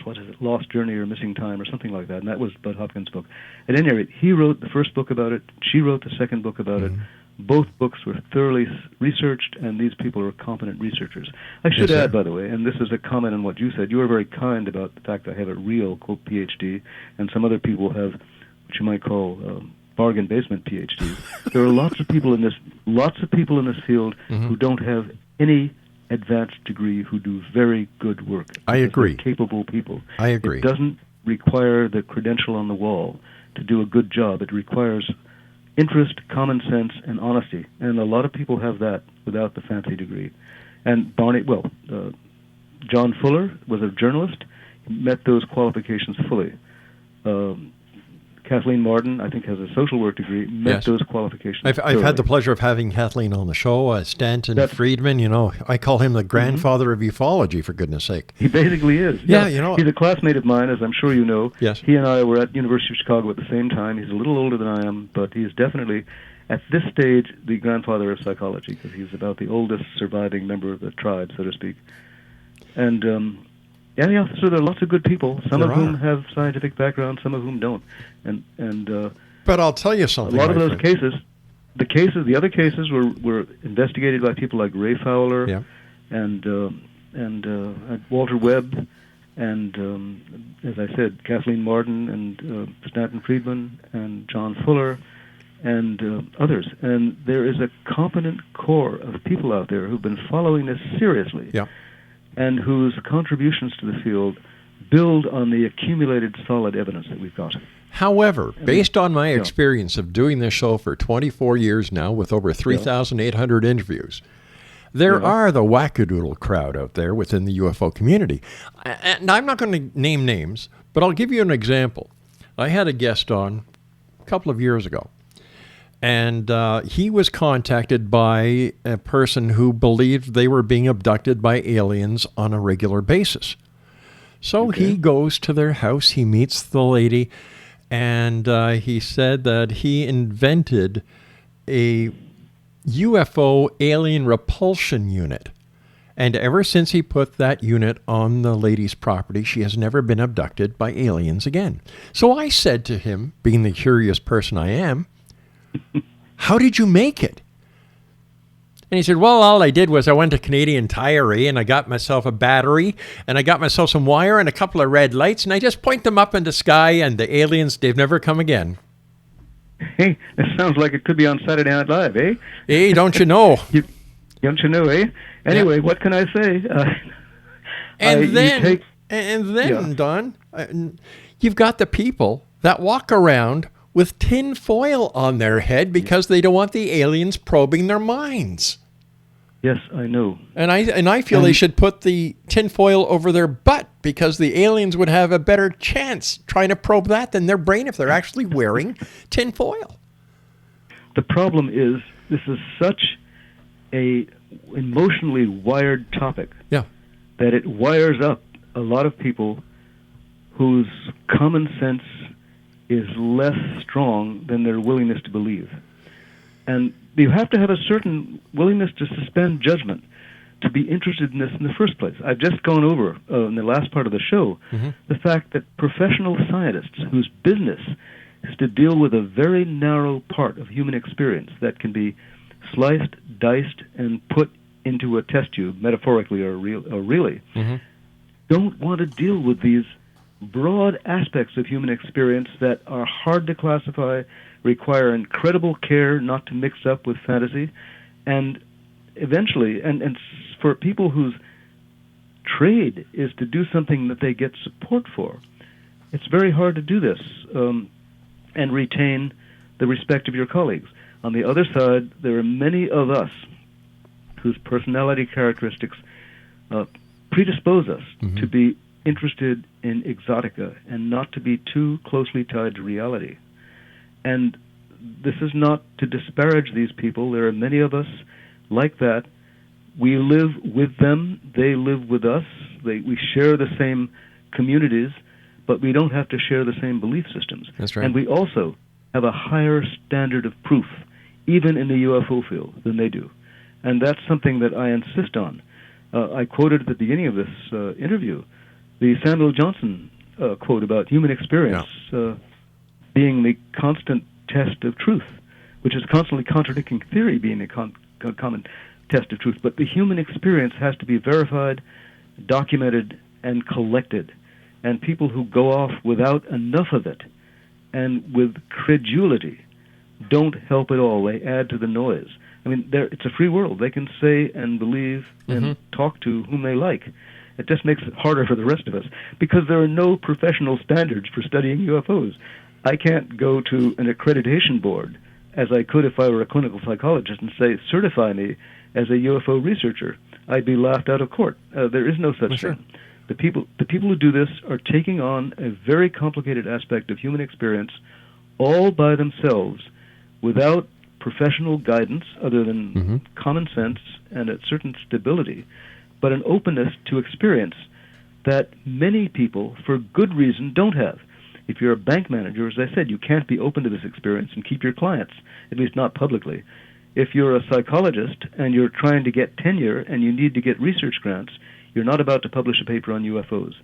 S7: what is it, Lost Journey or Missing Time or something like that, and that was Bud Hopkins' book. At any rate, he wrote the first book about it, she wrote the second book about it. Both books were thoroughly researched, and these people are competent researchers. I should add, by the way, and this is a comment on what you said, you were very kind about the fact that I have a real, quote, PhD, and some other people have what you might call bargain basement PhDs. There are lots of people in this field who don't have any advanced degree, who do very good work.
S8: I agree.
S7: Capable people.
S8: I agree.
S7: It doesn't require the credential on the wall to do a good job. It requires interest, common sense, and honesty. And a lot of people have that without the fancy degree. And John Fuller was a journalist. He met those qualifications fully. Kathleen Martin, I think, has a social work degree, met those qualifications.
S8: I've had the pleasure of having Kathleen on the show. Stanton Friedman, I call him the grandfather of ufology, for goodness sake.
S7: He basically is.
S8: Yeah,
S7: he's a classmate of mine, as I'm sure you know.
S8: Yes.
S7: He and I were at University of Chicago at the same time. He's a little older than I am, but he's definitely, at this stage, the grandfather of psychology, because he's about the oldest surviving member of the tribe, so to speak. And so there are lots of good people, some of whom have scientific backgrounds, some of whom don't.
S8: But I'll tell you something.
S7: A lot of those cases, the other cases were investigated by people like Ray Fowler and Walter Webb, and as I said, Kathleen Martin and Stanton Friedman and John Fuller and others. And there is a competent core of people out there who've been following this seriously. Yeah. And whose contributions to the field build on the accumulated solid evidence that we've got.
S8: However, based on my experience of doing this show for 24 years now with over 3,800 interviews, there are the wackadoodle crowd out there within the UFO community. And I'm not going to name names, but I'll give you an example. I had a guest on a couple of years ago. And he was contacted by a person who believed they were being abducted by aliens on a regular basis. So he goes to their house, he meets the lady, and he said that he invented a UFO alien repulsion unit. And ever since he put that unit on the lady's property, she has never been abducted by aliens again. So I said to him, being the curious person I am, how did you make it? And he said, well, all I did was I went to Canadian Tire and I got myself a battery and I got myself some wire and a couple of red lights and I just point them up in the sky and the aliens, they've never come again.
S7: Hey, that sounds like it could be on Saturday Night Live, eh?
S8: Hey, don't you know?
S7: Don't you know, eh? Anyway,
S8: Yeah.
S7: What can I say?
S8: And then, Don, you've got the people that walk around with tin foil on their head because they don't want the aliens probing their minds.
S7: Yes, I know.
S8: And I feel they should put the tin foil over their butt because the aliens would have a better chance trying to probe that than their brain if they're actually wearing tin foil.
S7: The problem is this is such a emotionally wired topic that it wires up a lot of people whose common sense is less strong than their willingness to believe. And you have to have a certain willingness to suspend judgment to be interested in this in the first place. I've just gone over in the last part of the show the fact that professional scientists whose business is to deal with a very narrow part of human experience that can be sliced, diced, and put into a test tube, metaphorically or really, don't want to deal with these broad aspects of human experience that are hard to classify, require incredible care not to mix up with fantasy, and eventually, and for people whose trade is to do something that they get support for, it's very hard to do this and retain the respect of your colleagues. On the other side, there are many of us whose personality characteristics predispose us to be interested in exotica and not to be too closely tied to reality. And this is not to disparage these people. There are many of us like that. We live with them. They live with us. We share the same communities, but we don't have to share the same belief systems.
S8: That's right.
S7: And we also have a higher standard of proof, even in the UFO field, than they do. And that's something that I insist on. I quoted at the beginning of this interview the Samuel Johnson quote about human experience being the constant test of truth, which is constantly contradicting theory being a common test of truth. But the human experience has to be verified, documented, and collected. And people who go off without enough of it and with credulity don't help at all. They add to the noise. I mean, it's a free world. They can say and believe and talk to whom they like. It just makes it harder for the rest of us because there are no professional standards for studying UFOs. I can't go to an accreditation board, as I could if I were a clinical psychologist, and say, certify me as a UFO researcher. I'd be laughed out of court. There is no such thing. The people who do this are taking on a very complicated aspect of human experience all by themselves without professional guidance other than common sense and a certain stability, but an openness to experience that many people, for good reason, don't have. If you're a bank manager, as I said, you can't be open to this experience and keep your clients, at least not publicly. If you're a psychologist and you're trying to get tenure and you need to get research grants, you're not about to publish a paper on UFOs,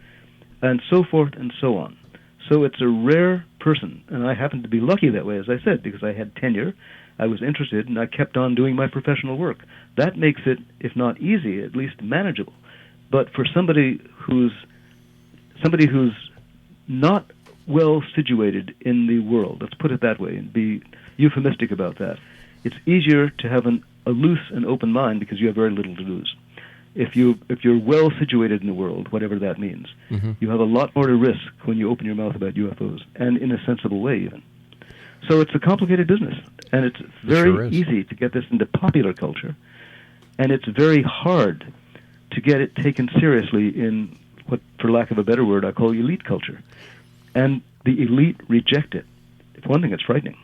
S7: and so forth and so on. So it's a rare person, and I happen to be lucky that way, as I said, because I had tenure, I was interested, and I kept on doing my professional work. That makes it, if not easy, at least manageable. But for somebody who's not well situated in the world, let's put it that way and be euphemistic about that, it's easier to have a loose and open mind because you have very little to lose. If you're well situated in the world, whatever that means, you have a lot more to risk when you open your mouth about UFOs, and in a sensible way even. So it's a complicated business, and it's very easy to get this into popular culture, and it's very hard to get it taken seriously in what, for lack of a better word, I call elite culture. And the elite reject it. If one thing, it's frightening.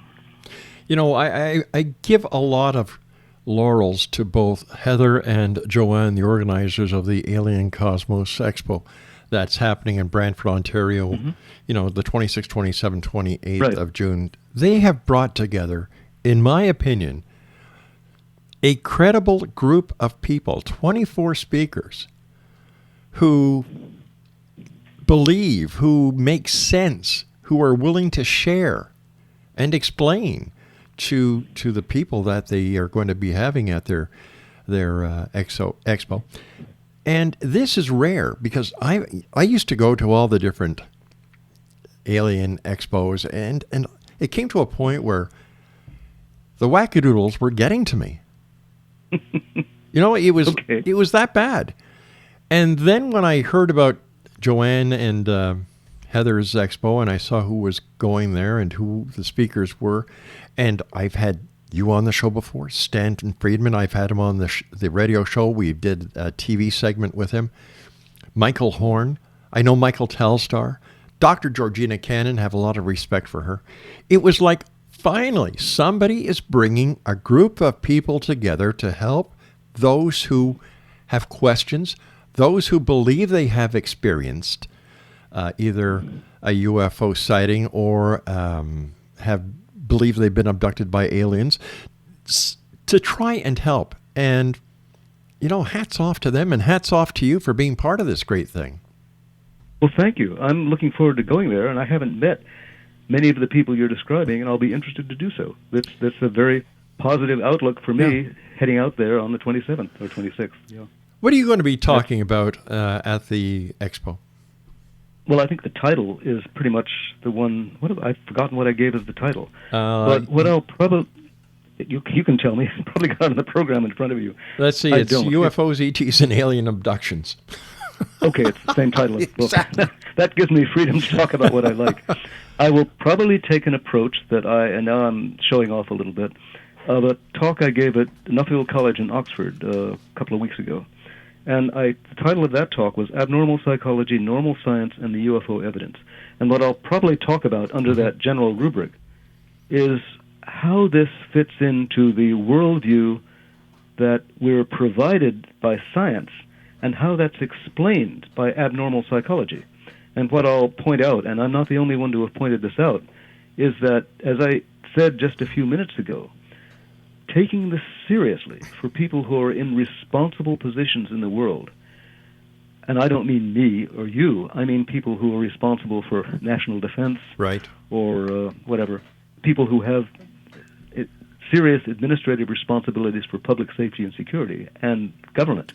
S8: You know, I give a lot of laurels to both Heather and Joanne, the organizers of the Alien Cosmos Expo that's happening in Brantford, Ontario, you know, the 26th, 27th, 28th of June. They have brought together, in my opinion, a credible group of people, 24 speakers, who believe, who make sense, who are willing to share and explain to the people that they are going to be having at their expo. And this is rare because I used to go to all the different alien expos, and it came to a point where the wackadoodles were getting to me. It was that bad. And then when I heard about Joanne and Heather's expo, and I saw who was going there and who the speakers were, and I've had you on the show before, Stanton Friedman. I've had him on the radio show. We did a TV segment with him. Michael Horn. I know Michael Telstar. Dr. Georgina Cannon, have a lot of respect for her. It was like, finally, somebody is bringing a group of people together to help those who have questions, those who believe they have experienced either a UFO sighting or believe they've been abducted by aliens, to try and help. And, hats off to them, and hats off to you for being part of this great thing.
S7: Well, thank you. I'm looking forward to going there, and I haven't met many of the people you're describing, and I'll be interested to do so. That's a very positive outlook for me heading out there on the 27th or 26th. Yeah.
S8: What are you going to be talking about at the expo?
S7: Well, I think the title is pretty much the one. I've forgotten what I gave as the title. But what I'll probably... You can tell me. I've probably got it on the program in front of you.
S8: Let's see. It's UFOs, ETs, and Alien Abductions.
S7: Okay, it's the same title as the book. Exactly. That gives me freedom to talk about what I like. I will probably take an approach and now I'm showing off a little bit, of a talk I gave at Nuffield College in Oxford a couple of weeks ago. And the title of that talk was Abnormal Psychology, Normal Science, and the UFO Evidence. And what I'll probably talk about under that general rubric is how this fits into the worldview that we're provided by science and how that's explained by abnormal psychology. And what I'll point out, and I'm not the only one to have pointed this out, is that, as I said just a few minutes ago, taking this seriously for people who are in responsible positions in the world, and I don't mean me or you, I mean people who are responsible for national defense,
S8: right,
S7: or whatever, people who have serious administrative responsibilities for public safety and security and government.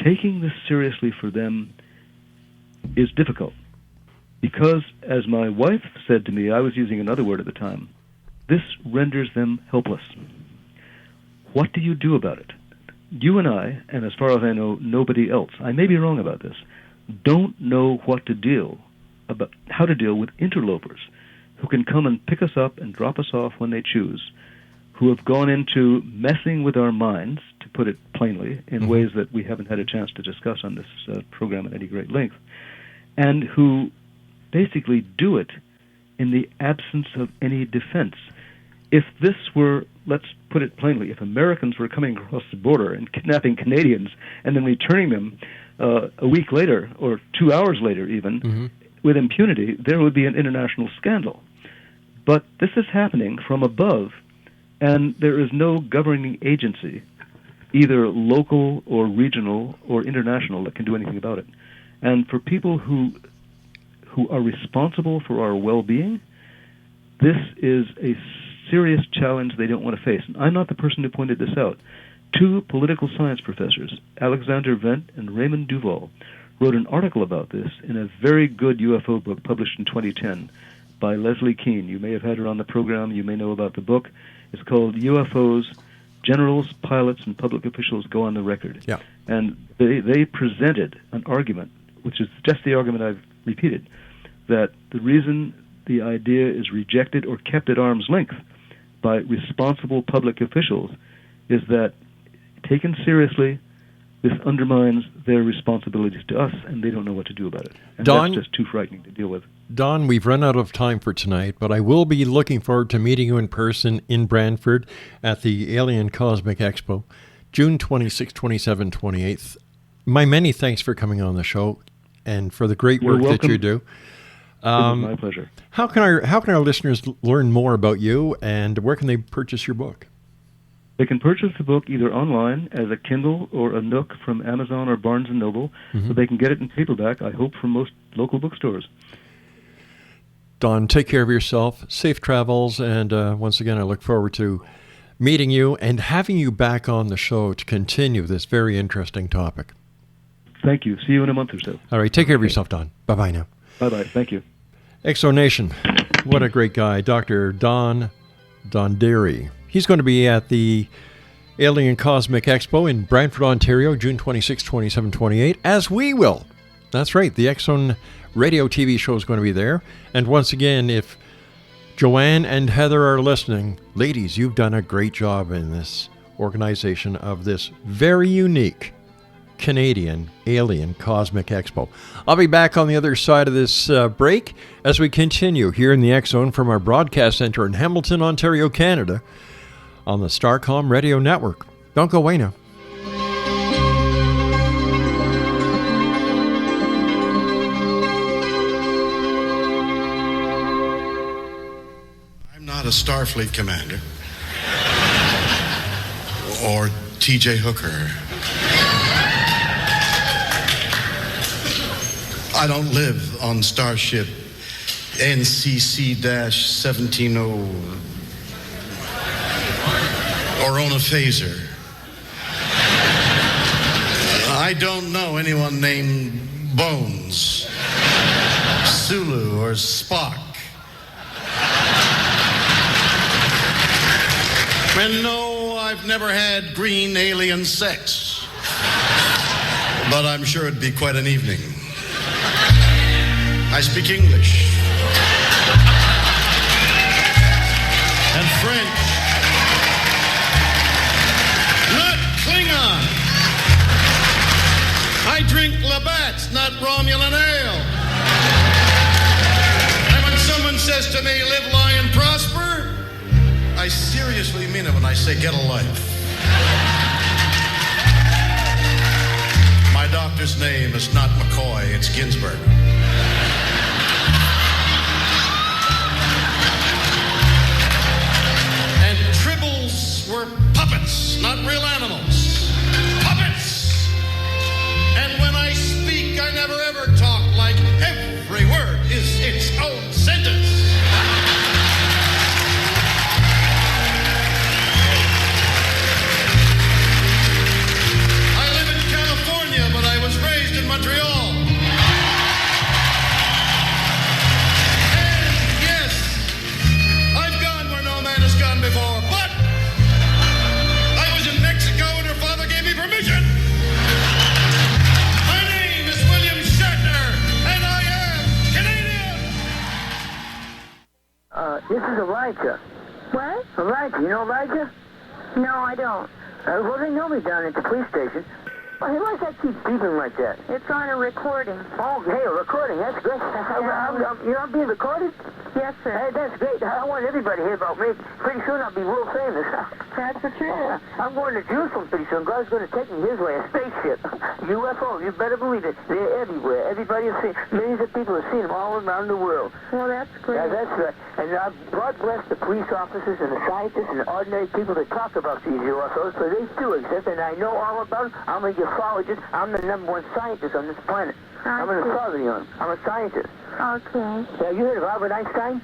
S7: Taking this seriously for them is difficult because, as my wife said to me, I was using another word at the time, this renders them helpless. What do you do about it? You and I, and as far as I know, nobody else, I may be wrong about this, don't know how to deal with interlopers who can come and pick us up and drop us off when they choose, who have gone into messing with our minds, to put it plainly, in ways that we haven't had a chance to discuss on this program at any great length, and who basically do it in the absence of any defense. If this were, let's put it plainly, if Americans were coming across the border and kidnapping Canadians and then returning them a week later, or 2 hours later even, with impunity, there would be an international scandal. But this is happening from above, and there is no governing agency, either local or regional or international, that can do anything about it. And for people who are responsible for our well-being, this is a serious challenge they don't want to face. And I'm not the person who pointed this out. Two political science professors, Alexander Wendt and Raymond Duval, wrote an article about this in a very good UFO book published in 2010 by Leslie Keene. You may have had her on the program. You may know about the book. It's called UFOs, Generals, Pilots, and Public Officials Go on the Record.
S8: Yeah.
S7: And they presented an argument, which is just the argument I've repeated, that the reason the idea is rejected or kept at arm's length by responsible public officials is that, taken seriously, this undermines their responsibilities to us, and they don't know what to do about it. And
S8: Don,
S7: that's just too frightening to deal with.
S8: Don, we've run out of time for tonight, but I will be looking forward to meeting you in person in Brantford at the Alien Cosmic Expo, June 26, 27, 28th. My many thanks for coming on the show and for the great work that you do.
S7: My pleasure.
S8: How can our listeners learn more about you, and where can they purchase your book?
S7: They can purchase the book either online as a Kindle or a Nook from Amazon or Barnes & Noble, but they can get it in paperback, I hope, from most local bookstores.
S8: Don, take care of yourself, safe travels, and once again, I look forward to meeting you and having you back on the show to continue this very interesting topic.
S7: Thank you. See you in a month or so.
S8: All right. Take care of yourself, Don. Bye-bye now.
S7: Bye-bye. Thank you.
S8: Exonation. What a great guy. Dr. Don Crosbie. He's going to be at the Alien Cosmic Expo in Brantford, Ontario, June 26, 27, 28, as we will. That's right. The X-Zone radio TV show is going to be there. And once again, if Joanne and Heather are listening, ladies, you've done a great job in this organization of this very unique Canadian Alien Cosmic Expo. I'll be back on the other side of this break as we continue here in the X-Zone from our broadcast center in Hamilton, Ontario, Canada, on the Starcom Radio Network. Don't go away now.
S12: I'm not a Starfleet commander or TJ Hooker. I don't live on Starship NCC-170 or own a phaser. I don't know anyone named Bones, Sulu, or Spock. And no, I've never had green alien sex. But I'm sure it'd be quite an evening. I speak English and French, not Klingon. I drink Labatt's, not Romulan ale. And when someone says to me, live, lie, and prosper, I seriously mean it when I say get a life. My doctor's name is not McCoy, it's Ginsburg. And tribbles were puppets, not real animals. Puppets! And when I speak, I never ever talk like every word is its own sentence. But I was raised in Montreal. And yes, I've gone where no man has gone before, but I was in Mexico and her father gave me permission. My name is William Shatner, and I am Canadian.
S13: This is Elijah.
S14: What?
S13: Elijah, you know Elijah?
S14: No, I don't.
S13: Well, they know me down at the police station. Why does that keep beeping like that?
S14: It's on a recording.
S13: Oh, hey, a recording. That's great. You're being recorded?
S14: Yes, sir.
S13: Hey, that's great. I want everybody to hear about me. Pretty soon I'll be world famous.
S14: That's the truth.
S13: I'm going to Jerusalem pretty soon. God's going to take me his way, a spaceship. UFOs, you better believe it. They're everywhere. Everybody has seen. Millions of people have seen them all around the world.
S14: Well, that's great.
S13: Yeah, that's right. And God bless the police officers and the scientists and the ordinary people that talk about these UFOs, so they do exist, and I know all about them. I'm a ufologist. I'm the #1 scientist on this planet. I'm an authority on them. I'm a scientist.
S14: Okay.
S13: Have you heard of Albert Einstein?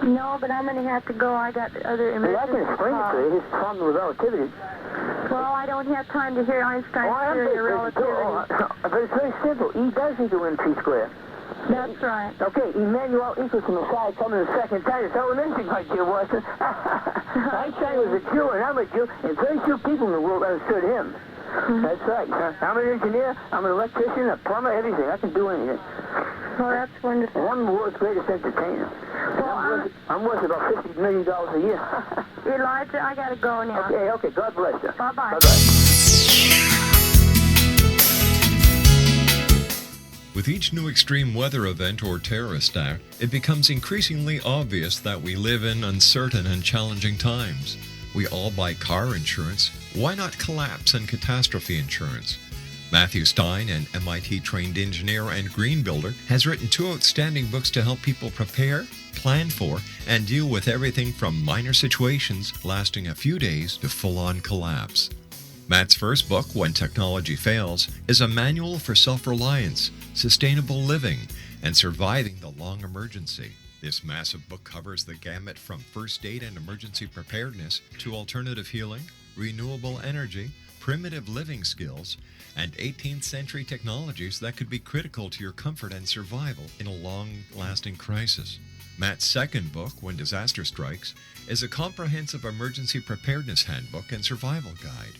S14: No, but I'm going to have to go. I got other emergencies.
S13: Well, I can explain it to you. His problem with relativity.
S14: Well, I don't have time to hear Einstein's theory of relativity.
S13: But it's very simple. E does equal MC squared.
S14: That's right.
S13: Okay, Emmanuel equals from the side coming the second time. It's elementary, my dear Watson. Einstein was a Jew, and I'm a Jew, and very few people in the world understood him. That's right. I'm an engineer, I'm an electrician, a plumber, everything. I can do anything.
S14: Well, that's wonderful.
S13: And I'm the world's greatest entertainer. Well, I'm worth about $50 million a year.
S14: Elijah, I got to go now.
S13: Okay. God bless you.
S14: Bye-bye.
S13: Bye-bye.
S9: With each new extreme weather event or terrorist act, it becomes increasingly obvious that we live in uncertain and challenging times. We all buy car insurance. Why not collapse and catastrophe insurance? Matthew Stein, an MIT-trained engineer and green builder, has written 2 outstanding books to help people prepare, plan for, and deal with everything from minor situations lasting a few days to full-on collapse. Matt's first book, When Technology Fails, is a manual for self-reliance, sustainable living, and surviving the long emergency. This massive book covers the gamut from first aid and emergency preparedness to alternative healing, renewable energy, primitive living skills, and 18th century technologies that could be critical to your comfort and survival in a long-lasting crisis. Matt's second book, When Disaster Strikes, is a comprehensive emergency preparedness handbook and survival guide.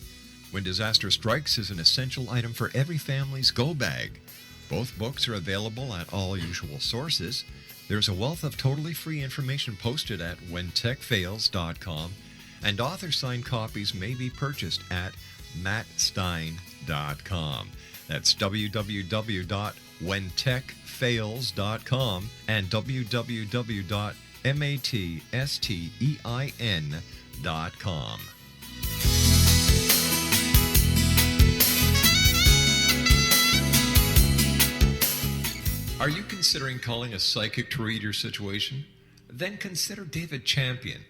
S9: When Disaster Strikes is an essential item for every family's go bag. Both books are available at all usual sources. There's a wealth of totally free information posted at whentechfails.com, and author-signed copies may be purchased at mattstein.com. That's www.whentechfails.com and www.mattstein.com. Are you considering calling a psychic to read your situation? Then consider David Champion,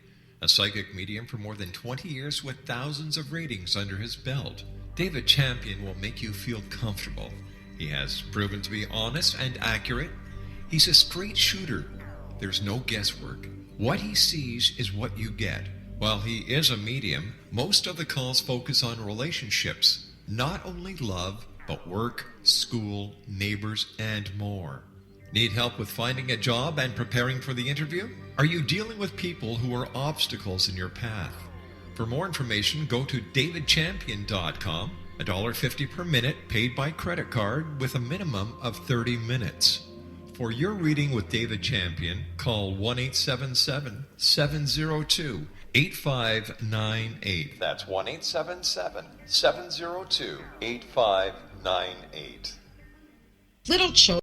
S9: a psychic medium for more than 20 years with thousands of readings under his belt. David Champion will make you feel comfortable. He has proven to be honest and accurate. He's a straight shooter. There's no guesswork. What he sees is what you get. While he is a medium, most of the calls focus on relationships, not only love, but work, school, neighbors, and more. Need help with finding a job and preparing for the interview? Are you dealing with people who are obstacles in your path? For more information, go to davidchampion.com, $1.50 per minute paid by credit card with a minimum of 30 minutes. For your reading with David Champion, call 1-877-702-8598. That's 1-877-702-8598.
S11: Little children